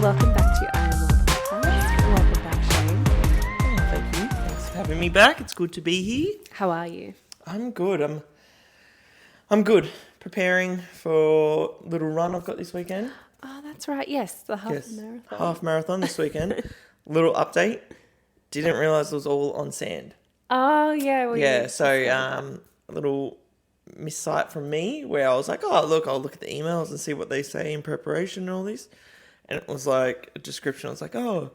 Welcome back to I Am Love podcast. Welcome back, Shane. Oh, thank you. Thanks for having me back. It's good to be here. How are you? I'm good. I'm good. Preparing for a little run I've got this weekend. Oh, that's right. Yes, the marathon. Half marathon this weekend. Little update. Didn't realise it was all on sand. Oh, yeah. So a little missight from me where I was like, oh, look, I'll look at the emails and see what they say in preparation and all this. And it was like a description. I was like, oh,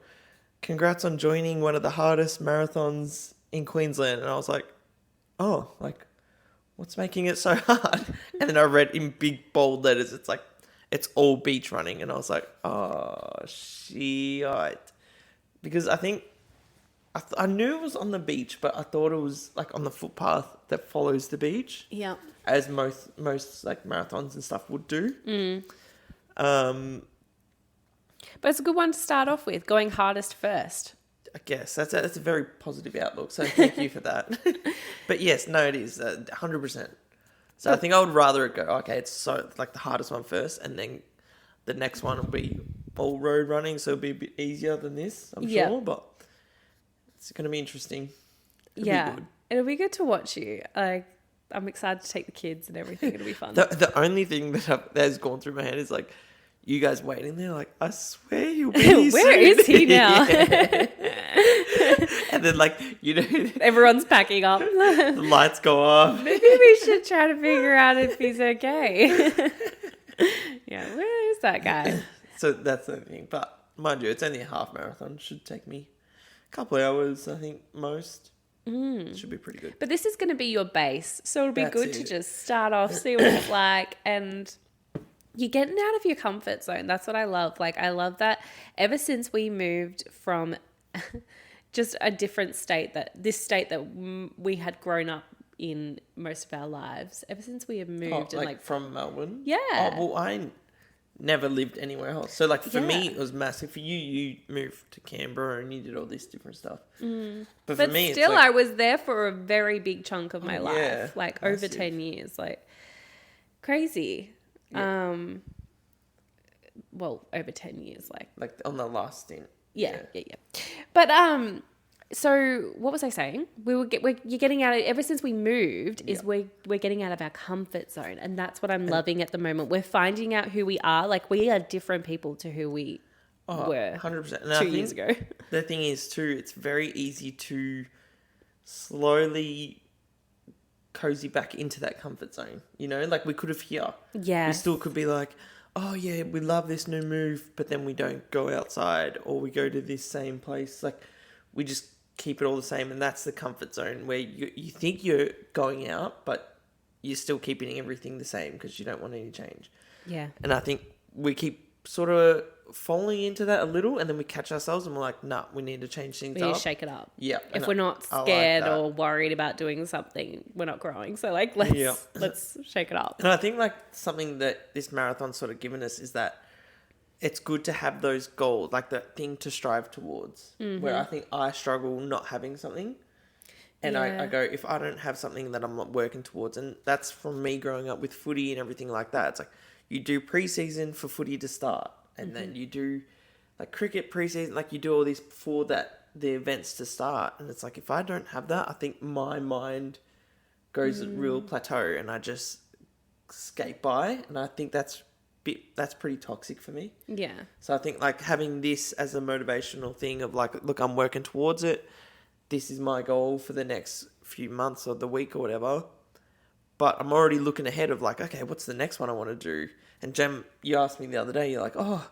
congrats on joining one of the hardest marathons in Queensland. And I was like, oh, like, what's making it so hard? And then I read in big bold letters, it's like, it's all beach running. And I was like, oh, shit. Because I think, I knew it was on the beach, but I thought it was like on the footpath that follows the beach. Yeah. As most like marathons and stuff would do. But it's a good one to start off with, going hardest first. I guess that's a very positive outlook. So thank you for that. But yes, no, it is 100%. So I think I would rather it go, okay, it's so like the hardest one first, and then the next one will be all road running, so it'll be a bit easier than this, I'm sure. But it's going to be interesting. It'll be good to watch you. I'm excited to take the kids and everything. It'll be fun. The only thing that has gone through my head is like, you guys waiting there, like, I swear he'll be here Where soon. is he now? And then, like, you know, everyone's packing up. the lights go off. Maybe we should try to figure out if he's okay. Yeah, where is that guy? So that's the thing. But mind you, it's only a half marathon. It should take me a couple of hours, I think, most. It should be pretty good. But this is going to be your base, so it'll be That's good it. to just start off, see what it's like, and you're getting out of your comfort zone. That's what I love. Like, I love that ever since we moved from just a different state, this state that we had grown up in most of our lives, ever since we have moved. Like from Melbourne? Yeah. Oh, well, I never lived anywhere else. So, like, for me, it was massive. For you moved to Canberra and you did all this different stuff. But for me, still, it's like, I was there for a very big chunk of my life, like massive. over 10 years, like crazy. Yeah. Well, over 10 years, like on the last stint. Yeah. But so what was I saying? You're getting out of, ever since we moved, is we're getting out of our comfort zone, and that's what I'm loving at the moment. We're finding out who we are. Like, we are different people to who we were 100%. And 2 years ago. The thing is too, it's very easy to slowly cozy back into that comfort zone. You know, like we could have here. Yeah. We still could be like, oh yeah, we love this new move, but then we don't go outside or we go to this same place. Like, we just keep it all the same, and that's the comfort zone where you think you're going out, but you're still keeping everything the same because you don't want any change. Yeah. And I think we keep sort of falling into that a little, and then we catch ourselves and we're like, nah, we need to change things We up. need to shake it up. Yeah. If we're not scared or worried about doing something, we're not growing. So, like, let's shake it up. And I think, like, something that this marathon's sort of given us is that it's good to have those goals, like the thing to strive towards, where I think I struggle not having something. And I go, if I don't have something that I'm not working towards, and that's from me growing up with footy and everything like that. It's like, you do pre-season for footy to start, and then you do like cricket pre-season, like you do all this before the events to start. And it's like, if I don't have that, I think my mind goes at real plateau and I just skate by. And I think that's pretty toxic for me. Yeah. So I think, like, having this as a motivational thing of like, look, I'm working towards it. This is my goal for the next few months or the week or whatever. But I'm already looking ahead of like, okay, what's the next one I want to do? And Jem, you asked me the other day, you're like, oh,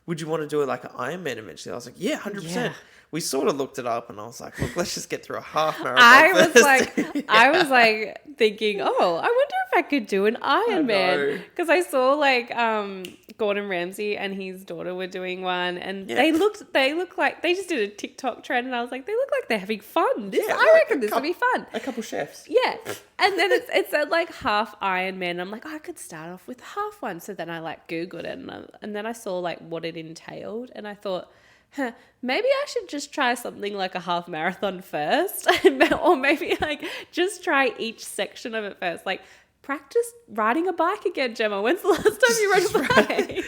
would you want to do it like an Ironman eventually? I was like, yeah, 100%. Yeah. We sort of looked it up and I was like, look, let's just get through a half marathon I was like thinking, oh, I wonder if I could do an Ironman. Because I saw like Gordon Ramsay and his daughter were doing one, and they look like they just did a TikTok trend, and I was like, they look like they're having fun. I reckon this will be fun. A couple chefs. Yeah. And then it's at like half Ironman. I'm like, oh, I could start off with half one. So then I like Googled it, and then I saw like what it entailed, and I thought, maybe I should just try something like a half marathon first, or maybe like just try each section of it first. Like, practice riding a bike again, Gemma. When's the last time you rode a bike?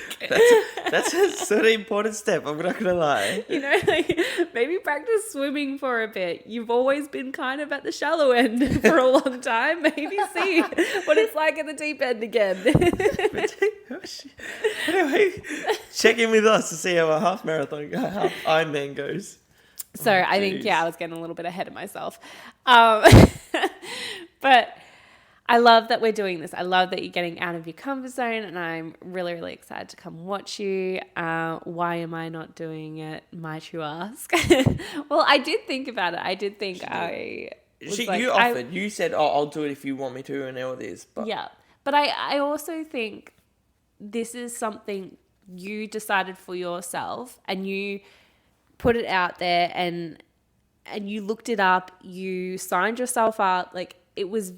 That's a sort of important step. I'm not gonna lie. You know, like maybe practice swimming for a bit. You've always been kind of at the shallow end for a long time. Maybe see what it's like at the deep end again. Anyway, check in with us to see how a half Ironman goes. So I think, I was getting a little bit ahead of myself. But I love that we're doing this. I love that you're getting out of your comfort zone, and I'm really, really excited to come watch you. Why am I not doing it? Might you ask? Well, I did think about it. I did think you offered. You said, "Oh, I'll do it if you want me to," and all this. But yeah, but I also think this is something you decided for yourself, and you put it out there, and you looked it up. You signed yourself up. Like it was.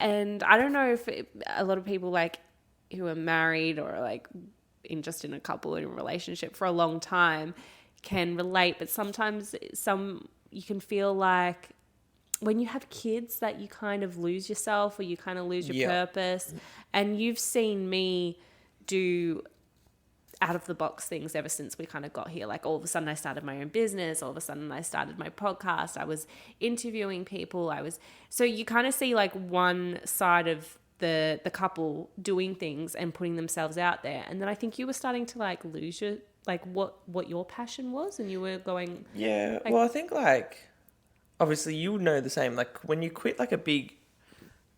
And I don't know if a lot of people like who are married or like in a couple in a relationship for a long time can relate, but sometimes you can feel like when you have kids that you kind of lose yourself or you kind of lose your purpose. And you've seen me do out of the box things ever since we kind of got here. Like all of a sudden I started my own business. All of a sudden I started my podcast. I was interviewing people. So you kind of see like one side of the couple doing things and putting themselves out there. And then I think you were starting to like lose your, like what your passion was, and you were going. Yeah. Like, well, I think like, obviously you would know the same, like when you quit like a big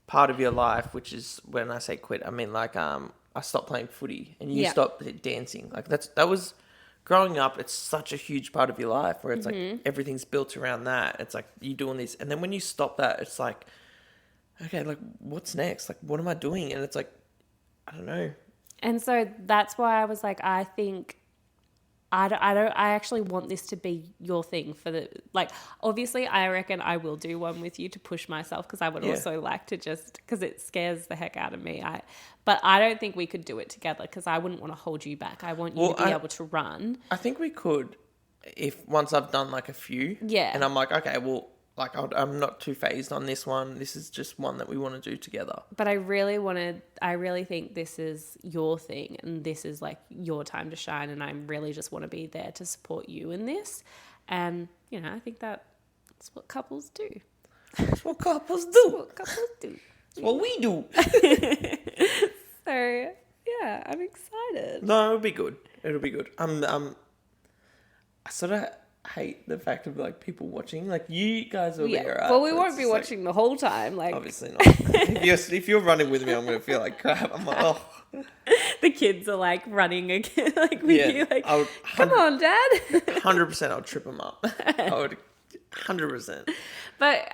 part of your life, which is when I say quit, I mean like, I stopped playing footy and you stopped dancing. Like that was growing up. It's such a huge part of your life where it's like everything's built around that. It's like you doing this. And then when you stop that, it's like, okay, like what's next? Like, what am I doing? And it's like, I don't know. And so that's why I was like, I think I actually want this to be your thing for the, like, obviously I reckon I will do one with you to push myself, because I would also like to just, because it scares the heck out of me. But I don't think we could do it together, because I wouldn't want to hold you back. I want you to be able to run. I think we could, if once I've done like a few. Yeah. And I'm like, okay, well, like I'm not too phased on this one. This is just one that we want to do together. But I really think this is your thing, and this is like your time to shine, and I really just want to be there to support you in this. And, you know, I think that's what couples do. That's what couples do. That's what couples do. That's what we do. So, yeah, I'm excited. No, it'll be good. It'll be good. I sort of hate the fact of like people watching. Like you guys will be alright. Well, we won't be watching the whole time. Like obviously not. If you're running with me, I'm gonna feel like crap. I'm like, oh. The kids are like running again, like with you. Like, come on, Dad. 100%, I'll trip them up. I would 100%. But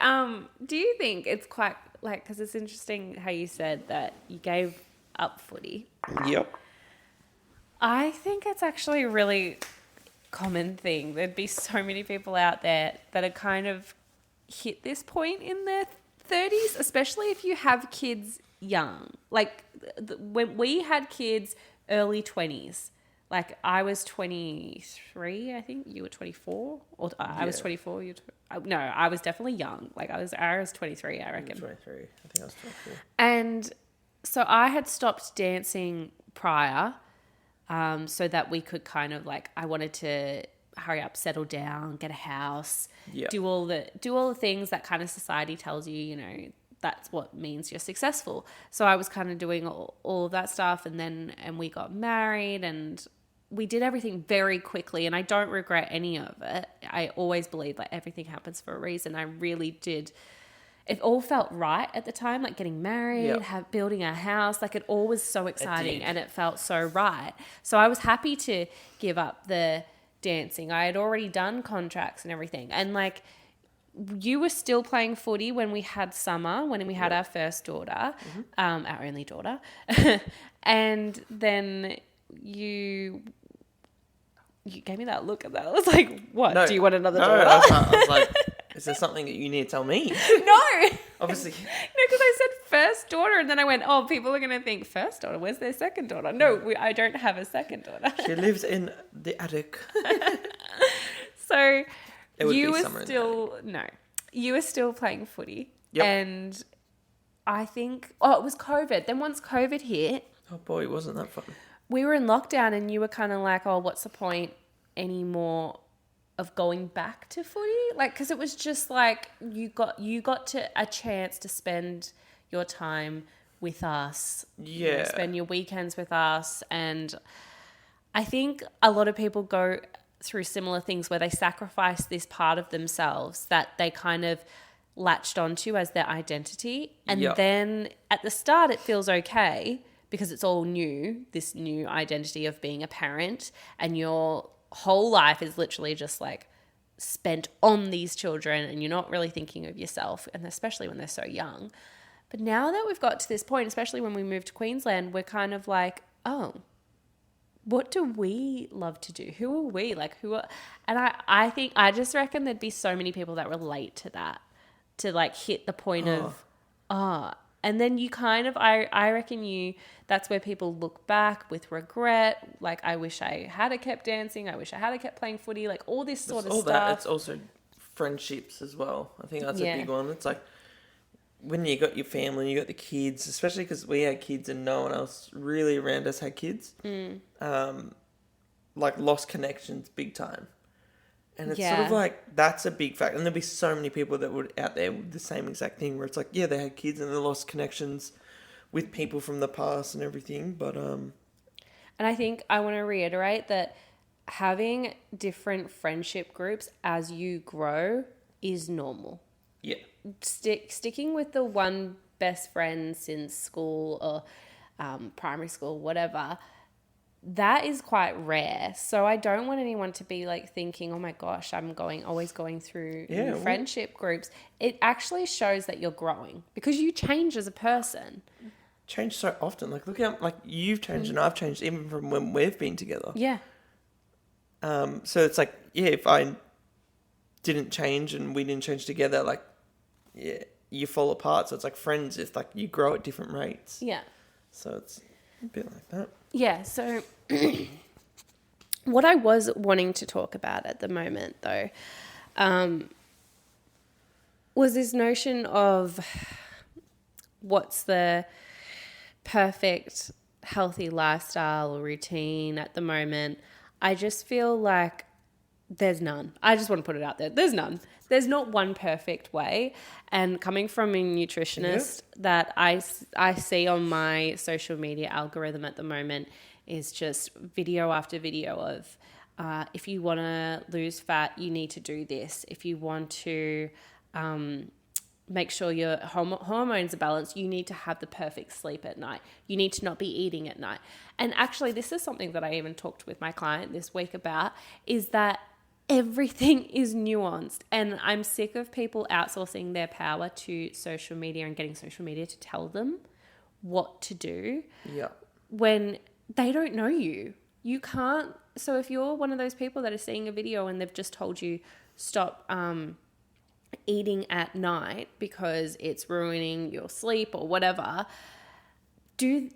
do you think it's quite like, because it's interesting how you said that you gave up footy. Yep. I think it's actually a really common thing. There'd be so many people out there that are kind of hit this point in their 30s, especially if you have kids young. Like when we had kids, early 20s. Like I was 23, I think. You were 24, or I was 24. No, I was definitely young. Like I was 23, I reckon. 23. I think I was 24. And so I had stopped dancing prior. So that we could kind of like, I wanted to hurry up, settle down, get a house, do all the things that kind of society tells you, you know, that's what means you're successful. So I was kind of doing all of that stuff, and we got married, and we did everything very quickly, and I don't regret any of it. I always believe like everything happens for a reason. I really did. It all felt right at the time, like getting married, building a house. Like it all was so exciting, and it felt so right. So I was happy to give up the dancing. I had already done contracts and everything. And like you were still playing footy when we had summer, when we had our first daughter, our only daughter. And then you gave me that look at that. I was like, what? No, do you want another daughter? I was like, is there something that you need to tell me? No. Obviously. No, because I said first daughter, and then I went, oh, people are going to think first daughter. Where's their second daughter? No, I don't have a second daughter. She lives in the attic. So you were still playing footy. Yep. And it was COVID. Then once COVID hit, Oh boy, wasn't that fun? we were in lockdown and you were kind of like, oh, what's the point anymore of going back to footy? Like, because it was just like you got to a chance to spend your time with us. Yeah. Spend your weekends with us. And I think a lot of people go through similar things where they sacrifice this part of themselves that they kind of latched onto as their identity. And then at the start it feels okay because it's all new, this new identity of being a parent, and your whole life is literally just like spent on these children and you're not really thinking of yourself, and especially when they're so young. But now that we've got to this point, especially when we moved to Queensland, we're kind of like, oh, what do we love to do? Who are we? Like, and I just reckon there'd be so many people that relate to that, to like hit the point of, and then you kind of, I reckon that's where people look back with regret. Like, I wish I had kept dancing. I wish I had kept playing footy. Like all this sort of stuff. That, it's also friendships as well. I think that's a big one. It's like when you got your family, you got the kids, especially because we had kids and no one else really around us had kids. Like lost connections big time. And it's sort of like, that's a big fact. And there'll be so many people that would out there with the same exact thing where it's like, yeah, they had kids and they lost connections with people from the past and everything. But, and I think I want to reiterate that having different friendship groups as you grow is normal. Yeah. Sticking with the one best friend since school or primary school, whatever, that is quite rare. So I don't want anyone to be like thinking, oh my gosh, I'm always going through new friendship groups. It actually shows that you're growing because you change as a person. Change so often. Like, look how like you've changed and I've changed even from when we've been together. Yeah. So it's like, yeah, if I didn't change and we didn't change together, like, yeah, you fall apart. So it's like friends, it's like you grow at different rates. Yeah. So it's a bit like that. Yeah, so what I was wanting to talk about at the moment, though, was this notion of what's the perfect healthy lifestyle or routine at the moment. I just feel like there's none. I just want to put it out there. There's none. There's not one perfect way. And coming from a nutritionist that I see on my social media algorithm at the moment is just video after video of if you want to lose fat, you need to do this. If you want to make sure your hormones are balanced, you need to have the perfect sleep at night. You need to not be eating at night. And actually, this is something that I even talked with my client this week about, is that everything is nuanced, and I'm sick of people outsourcing their power to social media and getting social media to tell them what to do when they don't know you. You can't. So if you're one of those people that are seeing a video and they've just told you stop eating at night because it's ruining your sleep or whatever, are you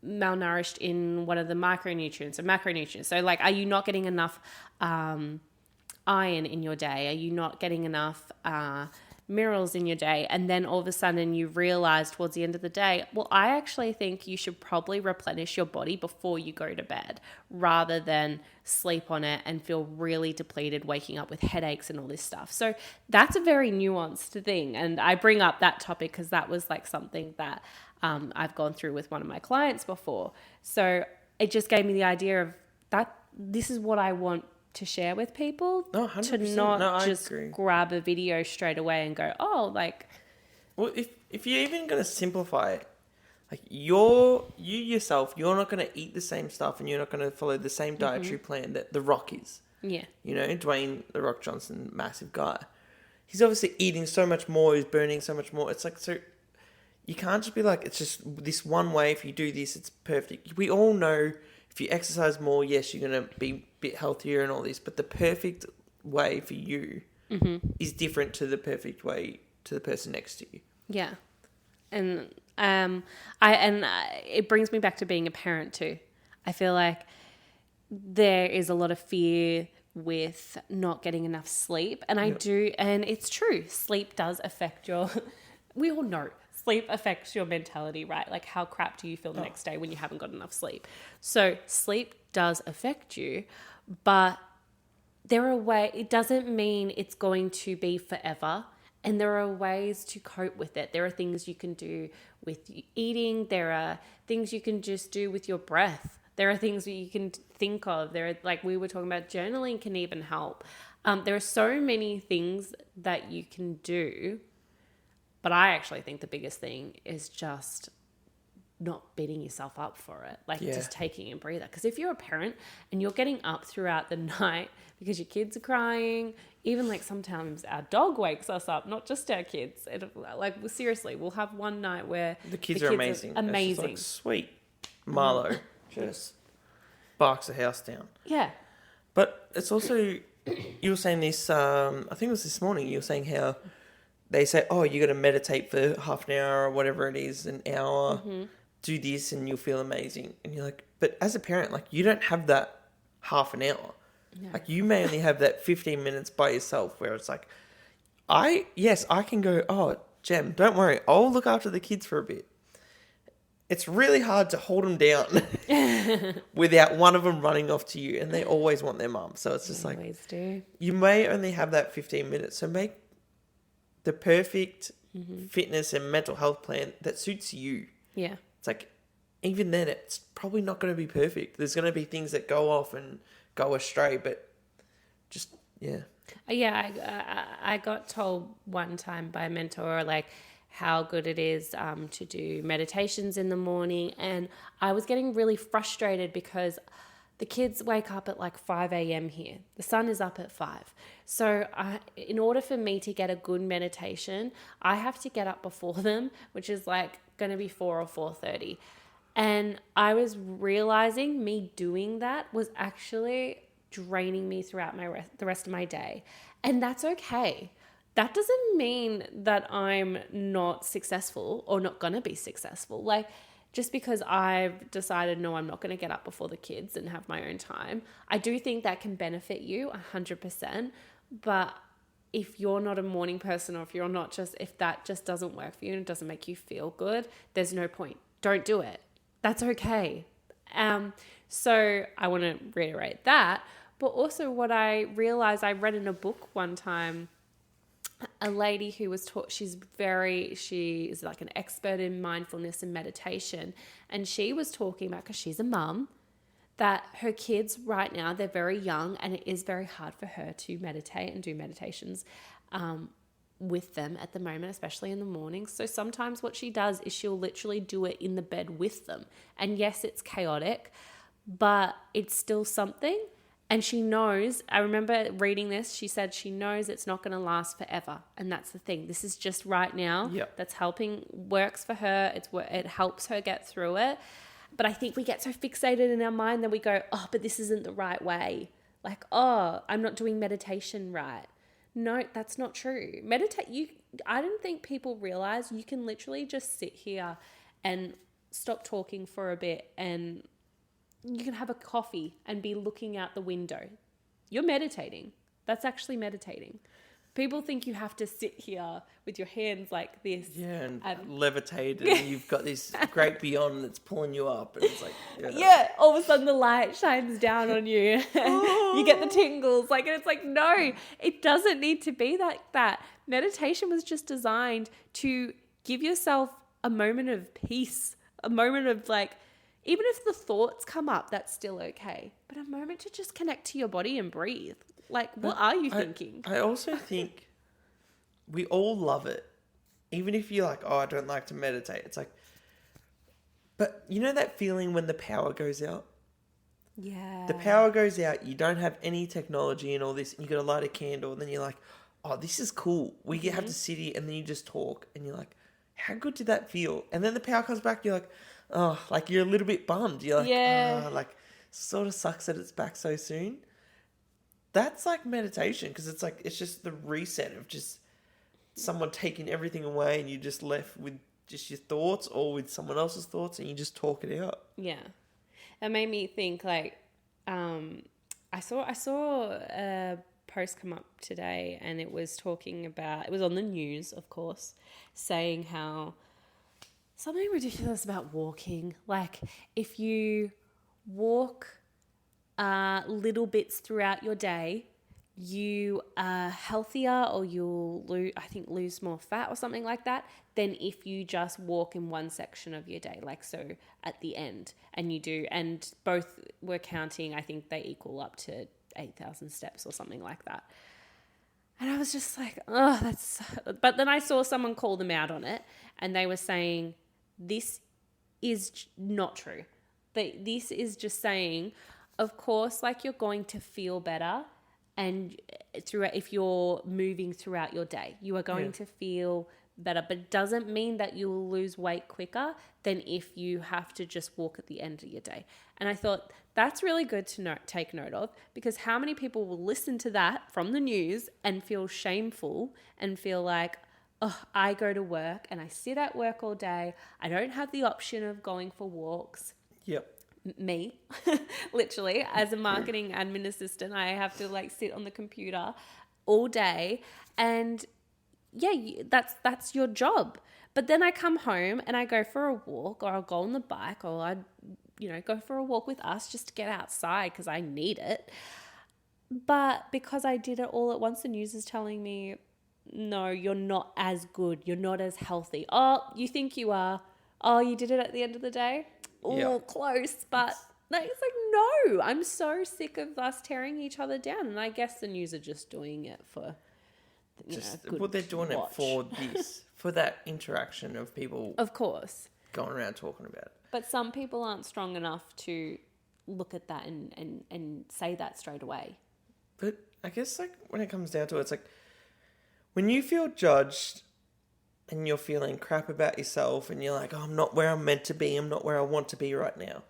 malnourished in one of the micronutrients or macronutrients? So like, are you not getting enough iron in your day? Are you not getting enough minerals in your day? And then all of a sudden you realize towards the end of the day, well, I actually think you should probably replenish your body before you go to bed rather than sleep on it and feel really depleted, waking up with headaches and all this stuff. So that's a very nuanced thing. And I bring up that topic because that was like something that I've gone through with one of my clients before. So it just gave me the idea of that this is what I want to share with people. No, 100%. To not just agree. grab a video straight away and go, oh, like... Well, if you're even going to simplify it, like you yourself, you're not going to eat the same stuff and you're not going to follow the same dietary plan that The Rock is. Yeah. You know, Dwayne The Rock Johnson, massive guy. He's obviously eating so much more. He's burning so much more. It's like, so you can't just be like, it's just this one way. If you do this, it's perfect. We all know if you exercise more, yes, you're going to be a bit healthier and all this, but the perfect way for you is different to the perfect way to the person next to you. Yeah. And it brings me back to being a parent too. I feel like there is a lot of fear with not getting enough sleep. And I do, and it's true, sleep does affect your, we all know, sleep affects your mentality, right? Like how crap do you feel the next day when you haven't got enough sleep? So sleep does affect you, but there are ways, it doesn't mean it's going to be forever. And there are ways to cope with it. There are things you can do with eating. There are things you can just do with your breath. There are things that you can think of. There are, like we were talking about, journaling can even help. There are so many things that you can do. But I actually think the biggest thing is just not beating yourself up for it. Like just taking a breather. Because if you're a parent and you're getting up throughout the night because your kids are crying, even like sometimes our dog wakes us up, not just our kids. Like seriously, we'll have one night where the kids are amazing. Amazing. It's just like, sweet. Marlo just barks the house down. Yeah. But it's also, you were saying this, I think it was this morning, you were saying how they say, oh, you got to meditate for half an hour or whatever it is, an hour, do this and you'll feel amazing. And you're like, but as a parent, like you don't have that half an hour. No. Like you may only have that 15 minutes by yourself where it's like, I can go, oh, Jem, don't worry, I'll look after the kids for a bit. It's really hard to hold them down without one of them running off to you, and they always want their mum. So it's just they always do. You may only have that 15 minutes, so make the perfect fitness and mental health plan that suits you. Yeah. It's like, even then, it's probably not going to be perfect. There's going to be things that go off and go astray, but just, yeah. Yeah, I got told one time by a mentor, like, how good it is to do meditations in the morning. And I was getting really frustrated because the kids wake up at like 5 a.m. here. The sun is up at 5. So in order for me to get a good meditation, I have to get up before them, which is like going to be 4 or 4:30. And I was realizing me doing that was actually draining me throughout the rest of my day. And that's okay. That doesn't mean that I'm not successful or not going to be successful. Like, just because I've decided, no, I'm not going to get up before the kids and have my own time, I do think that can benefit you 100%. But if you're not a morning person, or if that just doesn't work for you and it doesn't make you feel good, there's no point. Don't do it. That's okay. So I want to reiterate that. But also what I realized, I read in a book one time, a lady who was taught, she is like an expert in mindfulness and meditation. And she was talking about, because she's a mum, that her kids right now, they're very young and it is very hard for her to meditate and do meditations with them at the moment, especially in the morning. So sometimes what she does is she'll literally do it in the bed with them. And yes, it's chaotic, but it's still something. And she knows, I remember reading this, she said she knows it's not going to last forever. And that's the thing. This is just right now. Yep. That's works for her. It helps her get through it. But I think we get so fixated in our mind that we go, oh, but this isn't the right way. Like, oh, I'm not doing meditation right. No, that's not true. I don't think people realize you can literally just sit here and stop talking for a bit, and you can have a coffee and be looking out the window. You're meditating. That's actually meditating. People think you have to sit here with your hands like this. Yeah, and levitate, and you've got this great beyond that's pulling you up. And it's like, yeah, all of a sudden the light shines down on you. You get the tingles. Like, and it's like, no, it doesn't need to be like that. Meditation was just designed to give yourself a moment of peace, a moment of like, even if the thoughts come up, that's still okay. But a moment to just connect to your body and breathe. Like, what are you thinking? I also think we all love it. Even if you're like, oh, I don't like to meditate. It's like, but you know that feeling when the power goes out? Yeah. The power goes out, you don't have any technology and all this, and you got to light a candle, and then you're like, oh, this is cool. We have to sit here, and then you just talk, and you're like, how good did that feel? And then the power comes back, you're like, oh, like you're a little bit bummed. You're like, oh, like sort of sucks that it's back so soon. That's like meditation, because it's like, it's just the reset of just someone taking everything away and you're just left with just your thoughts or with someone else's thoughts, and you just talk it out. Yeah. It made me think like, I I saw a post come up today, and it was talking about, it was on the news, of course, saying how something ridiculous about walking. Like, if you walk little bits throughout your day, you are healthier, or you'll lose more fat or something like that, than if you just walk in one section of your day, like so at the end. And you do, and both were counting, I think they equal up to 8,000 steps or something like that. And I was just like, oh, that's... But then I saw someone call them out on it, and they were saying, this is not true. This is just saying, of course, like, you're going to feel better, and if you're moving throughout your day, you are going to feel better, but it doesn't mean that you will lose weight quicker than if you have to just walk at the end of your day. And I thought that's really good to take note of, because how many people will listen to that from the news and feel shameful and feel like, oh, I go to work and I sit at work all day. I don't have the option of going for walks. Yep. Me, literally, as a marketing admin assistant, I have to like sit on the computer all day, and that's your job. But then I come home and I go for a walk, or I'll go on the bike, or I'd go for a walk with us just to get outside because I need it. But because I did it all at once, the news is telling me, no, you're not as good, you're not as healthy. Oh, you think you are? Oh, you did it at the end of the day? Oh, close, but it's like, no, I'm so sick of us tearing each other down. And I guess the news are just doing it for, they're doing it for this, for that interaction of people, of course, going around talking about it. But some people aren't strong enough to look at that and say that straight away. But I guess, like, when it comes down to it, it's like, when you feel judged and you're feeling crap about yourself, and you're like, oh, I'm not where I'm meant to be, I'm not where I want to be right now.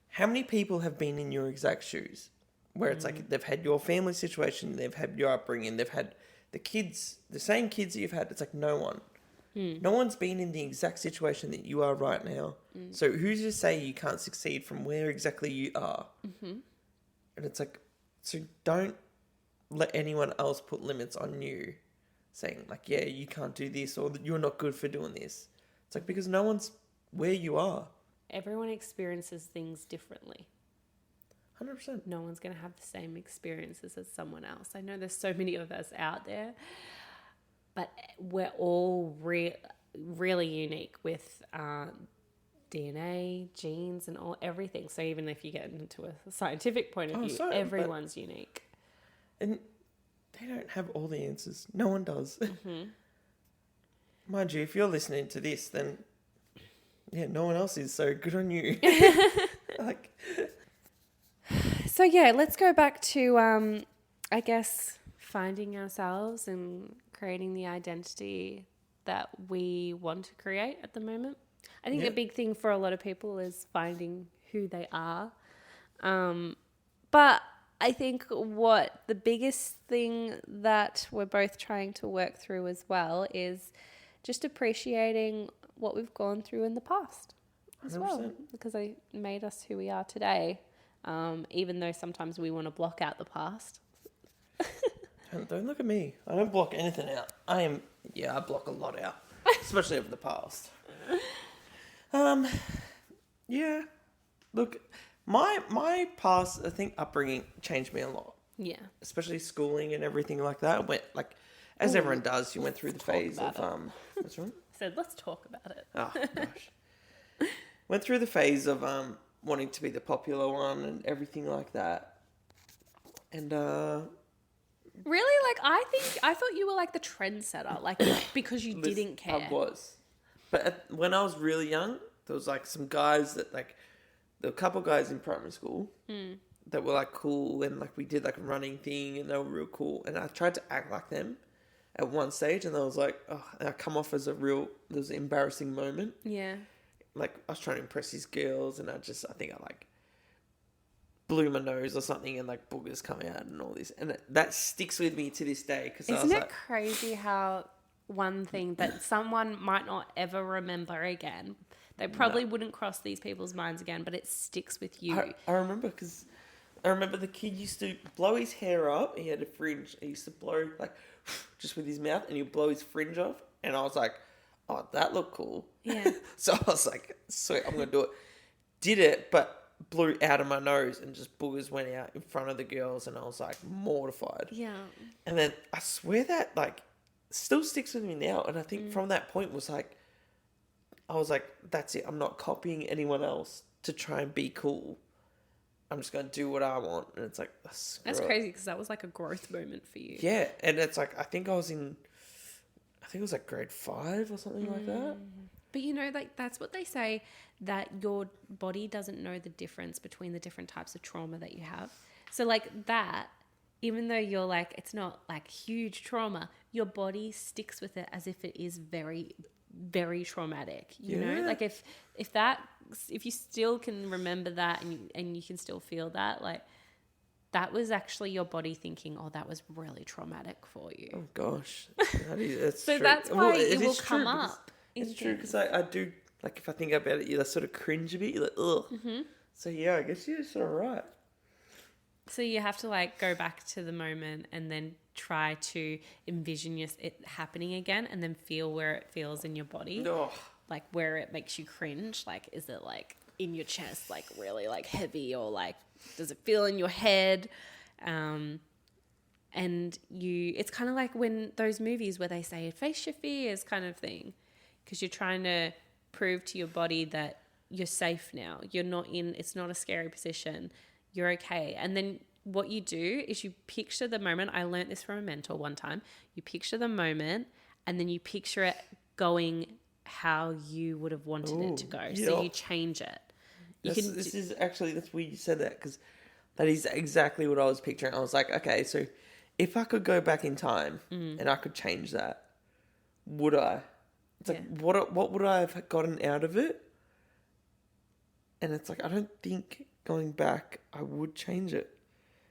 How many people have been in your exact shoes? Where it's like, they've had your family situation, they've had your upbringing, they've had the same kids that you've had. It's like, no one. No one's been in the exact situation that you are right now. So who's to say you can't succeed from where exactly you are? Mm-hmm. And it's like, so don't let anyone else put limits on you, saying like, yeah, you can't do this, or you're not good for doing this. It's like, because no one's where you are. Everyone experiences things differently. 100%. No one's going to have the same experiences as someone else. I know there's so many of us out there, but we're all really unique with DNA, genes, and everything. So even if you get into a scientific point of view, everyone's unique. And they don't have all the answers. No one does. Mm-hmm. Mind you, if you're listening to this, then yeah, no one else is. So good on you. Like, so yeah, let's go back to I guess finding ourselves and creating the identity that we want to create at the moment. I think the big thing for a lot of people is finding who they are. But I think what the biggest thing that we're both trying to work through as well is just appreciating what we've gone through in the past as 100%. Well, because it made us who we are today, even though sometimes we want to block out the past. Don't look at me. I don't block anything out. I block a lot out, especially of the past. Yeah. Look, my past, I think, upbringing changed me a lot. Yeah. Especially schooling and everything like that. Went like, as everyone does, you went through the phase of what's wrong? I said, let's talk about it. Oh gosh. Went through the phase of wanting to be the popular one and everything like that. And really, like, I thought you were like the trendsetter, like, because you didn't care. I was. But when I was really young, there was like some guys that like, there were a couple guys in primary school that were like cool, and like we did like a running thing, and they were real cool. And I tried to act like them at one stage, and I was like, oh, and I come off as there was an embarrassing moment. Yeah. Like, I was trying to impress these girls, and I think I like blew my nose or something, and like boogers come out and all this, and that sticks with me to this day. Cause isn't it crazy how one thing that someone might not ever remember again, they probably wouldn't cross these people's minds again, but it sticks with you. I remember because I remember the kid used to blow his hair up. He had a fringe. He used to blow like just with his mouth, and he'd blow his fringe off. And I was like, "Oh, that looked cool." Yeah. So I was like, "Sweet, I'm gonna do it." Did it, but blew out of my nose, and just boogers went out in front of the girls, and I was like mortified. Yeah. And then I swear that like still sticks with me now. And I think from that point was like, I was like, "That's it. I'm not copying anyone else to try and be cool. I'm just going to do what I want." And it's like, That's crazy because that was like a growth moment for you. Yeah. And it's like, I think it was like grade 5 or something like that. But you know, like that's what they say, that your body doesn't know the difference between the different types of trauma that you have. So like that, even though you're like, it's not like huge trauma, your body sticks with it as if it is very, very traumatic. You know, like if you still can remember that and you can still feel that, like that was actually your body thinking, "Oh, that was really traumatic for you." Oh gosh. That's So true. that's why it will is true come up. It's true because I do, like if I think about it, you sort of cringe a bit. You're like, ugh. Mm-hmm. So yeah, I guess you're sort of right. So you have to like go back to the moment and then try to envision it happening again, and then feel where it feels in your body. Oh. Like where it makes you cringe. Like, is it like in your chest, like really like heavy, or like does it feel in your head? And it's kind of like when those movies where they say face your fears kind of thing, because you're trying to prove to your body that you're safe now. It's not a scary position. You're okay. And then what you do is you picture the moment. I learned this from a mentor one time. You picture the moment and then you picture it going how you would have wanted it to go. Yeah. So you change it. That's weird you said that, because that is exactly what I was picturing. I was like, okay, so if I could go back in time and I could change that, would I? It's like, what would I have gotten out of it? And it's like, I don't think going back I would change it.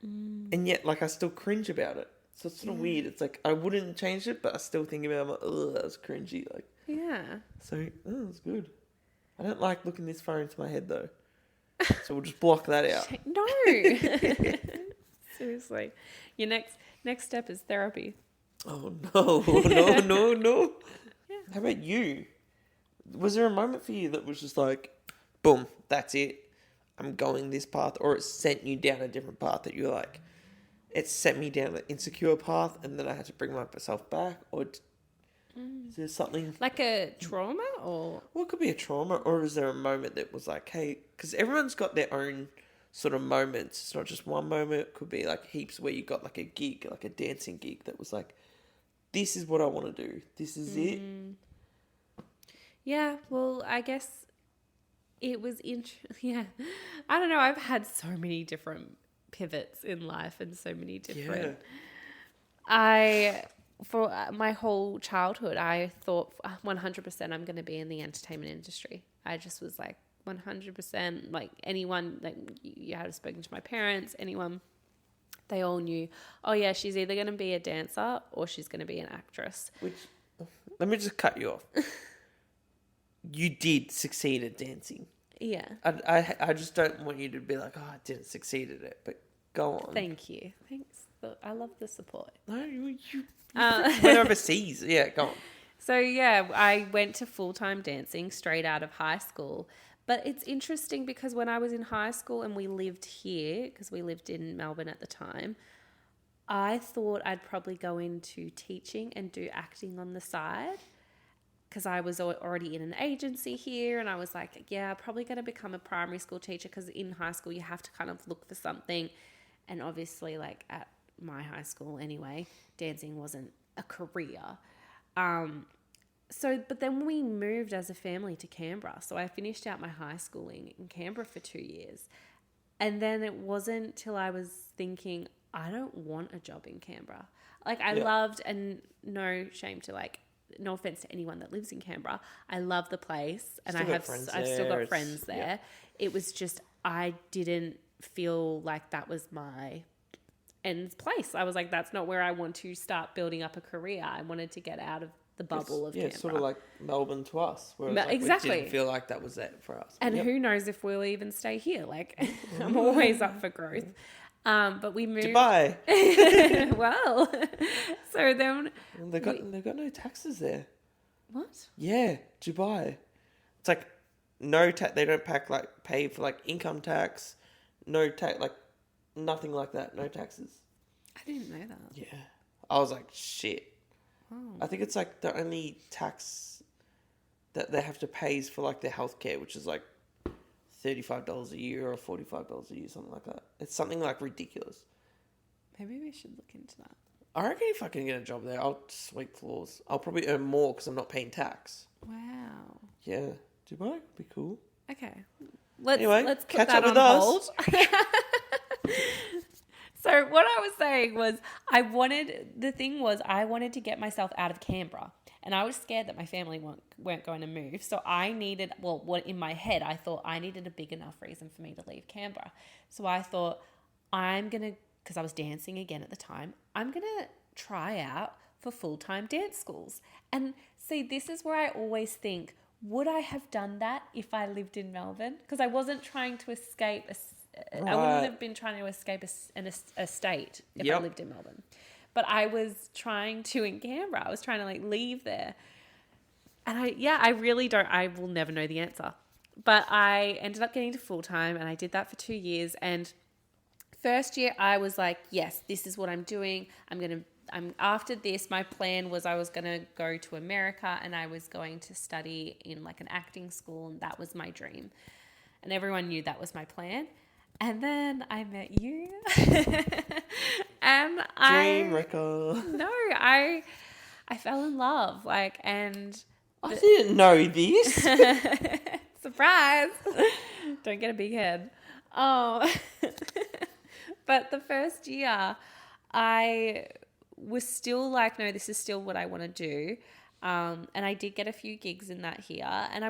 And yet, like, I still cringe about it. So it's sort of weird. It's like, I wouldn't change it, but I still think about it. I'm like, oh, that was cringy. Like, yeah. So, it's good. I don't like looking this far into my head, though. So we'll just block that out. No. Seriously. Your next step is therapy. Oh, no. Yeah. How about you? Was there a moment for you that was just like, boom, that's it, I'm going this path? Or it sent you down a different path that you're like, it sent me down an insecure path and then I had to bring myself back? Or is there something... Like a trauma or... Well, it could be a trauma, or is there a moment that was like, hey... Because everyone's got their own sort of moments. It's not just one moment. It could be like heaps where you got like a gig, like a dancing gig that was like, this is what I want to do. This is it. Yeah, well, I guess it was yeah. I don't know. I've had so many different pivots in life and so many different... For my whole childhood, I thought 100% I'm going to be in the entertainment industry. I just was like 100%, like anyone that you had spoken to my parents, anyone, they all knew, oh yeah, she's either going to be a dancer or she's going to be an actress. Which, let me just cut you off. You did succeed at dancing. Yeah. I just don't want you to be like, oh, I didn't succeed at it, but go on. Thank you. Thanks. I love the support. No, you went overseas. Yeah, go on. So yeah, I went to full-time dancing straight out of high school. But it's interesting because when I was in high school and we lived here, because we lived in Melbourne at the time, I thought I'd probably go into teaching and do acting on the side, because I was already in an agency here, and I was like, yeah, I'm probably going to become a primary school teacher, because in high school you have to kind of look for something. And obviously, like at my high school anyway, dancing wasn't a career. But then we moved as a family to Canberra. So I finished out my high schooling in Canberra for 2 years. And then it wasn't till I was thinking, I don't want a job in Canberra. Like I loved, and no shame to like, no offense to anyone that lives in Canberra, I love the place and I've still got friends there. Yeah. It was just, I didn't feel like that was my end place. I was like, that's not where I want to start building up a career. I wanted to get out of the bubble of Canberra. Yeah, sort of like Melbourne to us. Whereas like, exactly. we didn't feel like that was it for us. And who knows if we'll even stay here. Like, I'm always up for growth. But we moved... Dubai. Well, so then... They've got no taxes there. What? Yeah, Dubai. It's like no tax. They don't pay for like income tax. No tax, like nothing like that. No taxes. I didn't know that. Yeah. I was like, shit. Oh. I think it's like the only tax that they have to pay is for like their healthcare, which is like $35 a year or $45 a year, something like that. It's something like ridiculous. Maybe we should look into that. I reckon if I can get a job there, I'll sweep floors. I'll probably earn more because I'm not paying tax. Wow. Yeah. Dubai would be cool. Okay. Anyway, let's put catch that up with on us. hold. So what I was saying was I wanted to get myself out of Canberra, and I was scared that my family weren't going to move. So I needed, in my head, I thought I needed a big enough reason for me to leave Canberra. So I thought because I was dancing again at the time, I'm going to try out for full-time dance schools. And see, this is where I always think, would I have done that if I lived in Melbourne? Because I wasn't trying to escape I wouldn't have been trying to escape a state if I lived in Melbourne. But I was trying to in Canberra. I was trying to like leave there. And I really don't, I will never know the answer. But I ended up getting to full-time, and I did that for 2 years. And first year I was like, yes, this is what I'm doing. After this, my plan was I was going to go to America, and I was going to study in like an acting school, and that was my dream. And everyone knew that was my plan. And then I met you. And Dream record. No, I fell in love. I didn't know this. Surprise. Don't get a big head. Oh. But the first year, I was still like, no, this is still what I want to do. And I did get a few gigs in that here, and I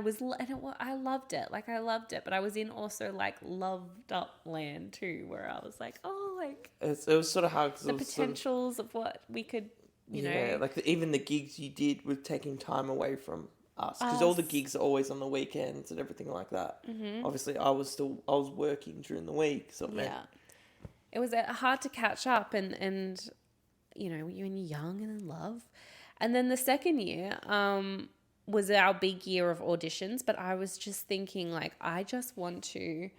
loved it. Like, I loved it, but I was in also like loved up land too, where I was like, oh, like it was sort of hard because the potentials of what we could, you know. Yeah, like even the gigs you did were taking time away from us, because all the gigs are always on the weekends and everything like that. Mm-hmm. Obviously, I was working during the week, so it was hard to catch up, and you know, when you're young and in love. And then the second year was our big year of auditions, but I was just thinking, like, I just want to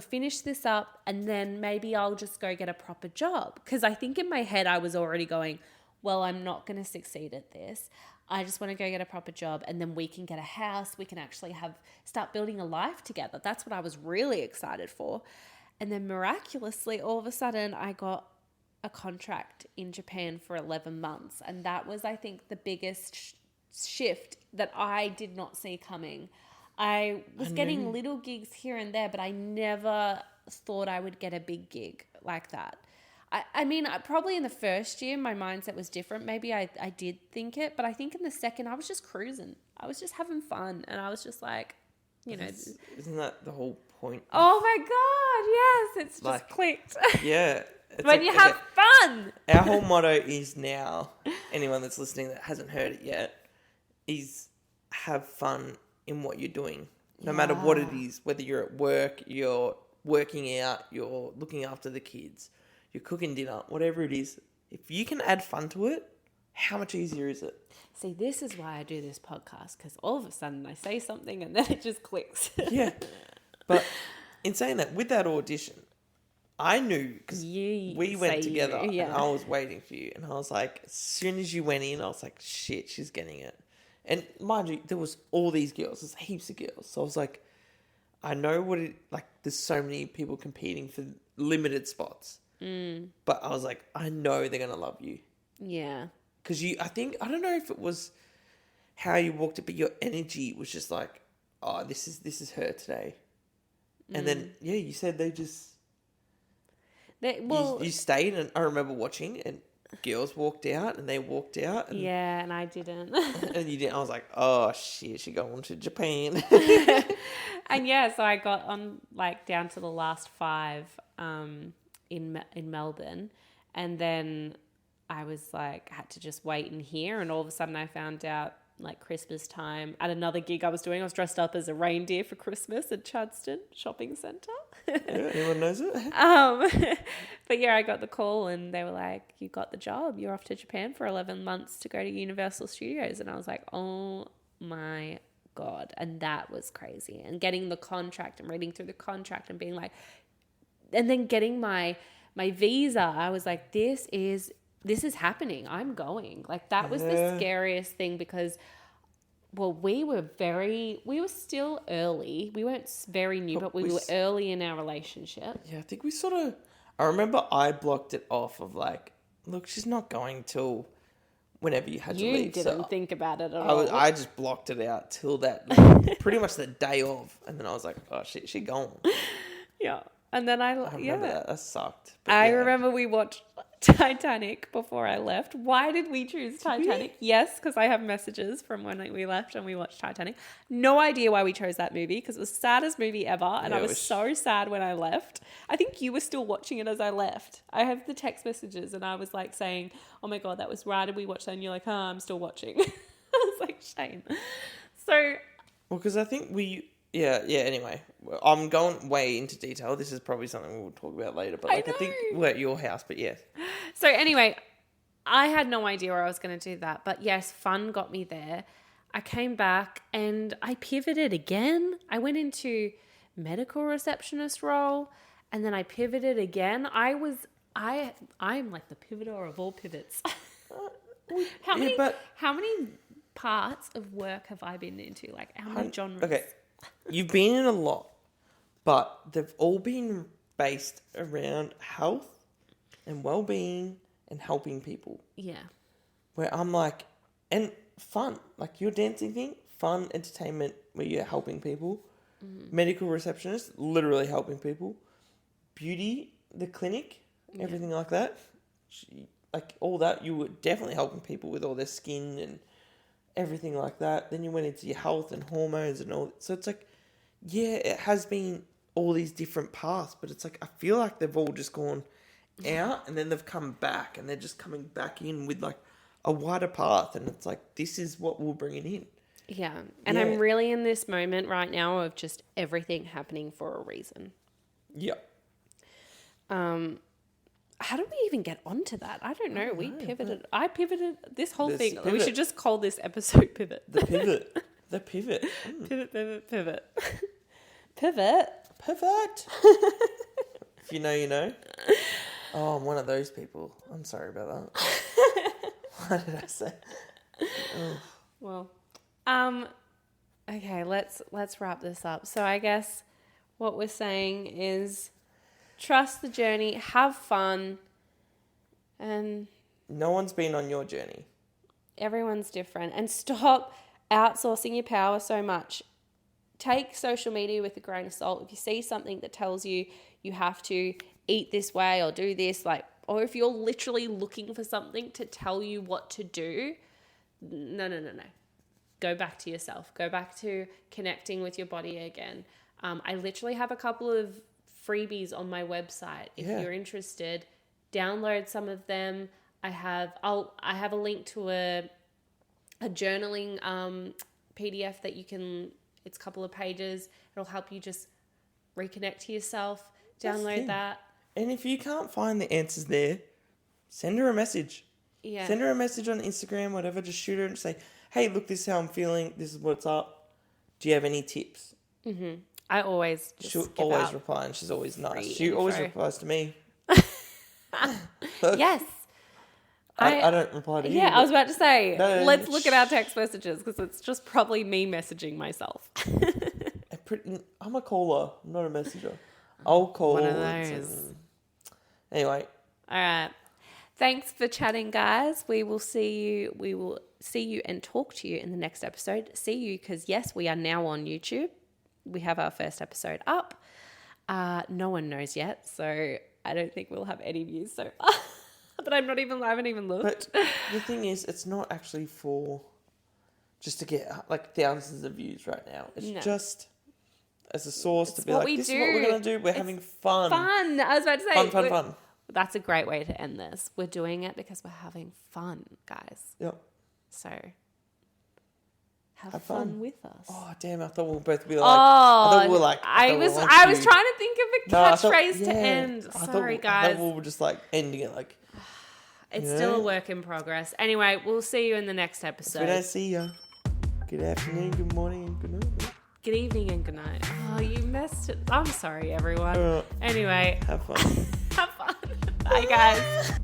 finish this up, and then maybe I'll just go get a proper job. Because I think in my head I was already going, well, I'm not going to succeed at this. I just want to go get a proper job, and then we can get a house. We can actually start building a life together. That's what I was really excited for. And then miraculously, all of a sudden, I got a contract in Japan for 11 months. And that was, I think, the biggest shift that I did not see coming. I was getting little gigs here and there, but I never thought I would get a big gig like that. I mean, probably in the first year, my mindset was different. Maybe I did think it, but I think in the second, I was just cruising. I was just having fun. And I was just like, you know. Isn't that the whole point? Oh my God, yes. It's just clicked. Yeah. When you have fun. Our whole motto is now, anyone that's listening that hasn't heard it yet, is have fun in what you're doing. No matter what it is, whether you're at work, you're working out, you're looking after the kids, you're cooking dinner, whatever it is, if you can add fun to it, how much easier is it? See, this is why I do this podcast, because all of a sudden I say something and then it just clicks. Yeah. But in saying that, with that audition, I knew, because we went together and I was waiting for you, and I was like, as soon as you went in, I was like, shit, she's getting it. And mind you, there was all these girls, there's heaps of girls. So I was like, I know there's so many people competing for limited spots. Mm. But I was like, I know they're going to love you. Yeah. Because I don't know if it was how you walked it, but your energy was just like, oh, this is her today. And then, you said they just... You stayed, and I remember watching, and girls walked out, and they walked out. And, and I didn't. And you didn't. I was like, oh, shit, she going to Japan. And so I got on, like, down to the last 5 in Melbourne, and then I was like, had to just wait and hear. And all of a sudden I found out like Christmas time at another gig I was doing. I was dressed up as a reindeer for Christmas at Chadstone Shopping Centre. Yeah, anyone knows it. But yeah, I got the call and they were like, you got the job. You're off to Japan for 11 months to go to Universal Studios. And I was like, oh my God. And that was crazy. And getting the contract and reading through the contract and being like, and then getting my visa, I was like, this is happening. I'm going. Like that was the scariest thing because, well, we were still early. We weren't very new, but we were early in our relationship. Yeah, I think we sort of, I remember I blocked it off of like, look, she's not going till whenever you had to leave. You didn't think about it at all. I just blocked it out till that, pretty much the day of. And then I was like, oh shit, she gone. Yeah. And then I remember that sucked. I remember we watched Titanic before I left. Why did we choose Titanic? Yes, because I have messages from when we left and we watched Titanic. No idea why we chose that movie because it was the saddest movie ever. And I was so sad when I left. I think you were still watching it as I left. I have the text messages and I was like saying, oh my God, that was why did we watch that? And you're like, I'm still watching. I was like, Shane. So. Well, because I think Yeah, anyway. I'm going way into detail. This is probably something we'll talk about later. But I think we're at your house, but yes. So anyway, I had no idea where I was going to do that. But yes, fun got me there. I came back and I pivoted again. I went into medical receptionist role and then I pivoted again. I'm like the pivoter of all pivots. How many parts of work have I been into? Like how many genres? Okay. You've been in a lot, but they've all been based around health and well-being and helping people. Yeah. Where I'm like, and fun. Like your dancing thing, fun, entertainment, where you're helping people. Mm-hmm. Medical receptionist, literally helping people. Beauty, the clinic, everything like that. Like all that, you were definitely helping people with all their skin and everything like that. Then you went into your health and hormones and all. So it's like, yeah, it has been all these different paths, but it's like, I feel like they've all just gone out and then they've come back and they're just coming back in with like a wider path. And it's like, this is what we'll bring it in. Yeah. And I'm really in this moment right now of just everything happening for a reason. Yeah. How did we even get onto that? I don't know. Pivoted. I pivoted this whole thing. Pivot. We should just call this episode Pivot. The Pivot. The Pivot. Pivot. Pivot. If you know, you know. Oh, I'm one of those people. I'm sorry about that. What did I say? Oh. Well, okay, let's wrap this up. So I guess what we're saying is trust the journey, have fun, and no one's been on your journey. Everyone's different. And stop outsourcing your power so much. Take social media with a grain of salt. If you see something that tells you you have to eat this way or do this, or if you're literally looking for something to tell you what to do, no. Go back to yourself. Go back to connecting with your body again. I literally have a couple of freebies on my website. If you're interested, download some of them. I have a link to a journaling PDF that you can. It's a couple of pages. It'll help you just reconnect to yourself. Download that. And if you can't find the answers there, send her a message. Yeah. Send her a message on Instagram, whatever. Just shoot her and say, hey, look, this is how I'm feeling. This is what's up. Do you have any tips? Mm-hmm. I always just she'll always reply, and she's always nice. She always replies to me. Yes. I don't reply to you. Yeah, I was about to say, let's look at our text messages because it's just probably me messaging myself. I'm a caller, I'm not a messenger. I'll call. One of those. Anyway. All right. Thanks for chatting, guys. We will see you and talk to you in the next episode. See you because, yes, we are now on YouTube. We have our first episode up. No one knows yet, so I don't think we'll have any views so far. But I haven't even looked. But the thing is, it's not actually for just to get like thousands of views right now. It's just as a source to be like, this is what we're going to do. We're having fun. Fun. I was about to say. Fun. That's a great way to end this. We're doing it because we're having fun, guys. Yep. So have fun with us. Oh damn! I thought we'll both be like. I thought we were like. I was trying to think of a catchphrase to end. Sorry, guys. I thought we were just like ending it like. It's still a work in progress. Anyway, we'll see you in the next episode. If we don't see you, good afternoon, good morning, and good night. Good evening and good night. Oh, you messed it. I'm sorry, everyone. Anyway. Have fun. Have fun. Bye, guys.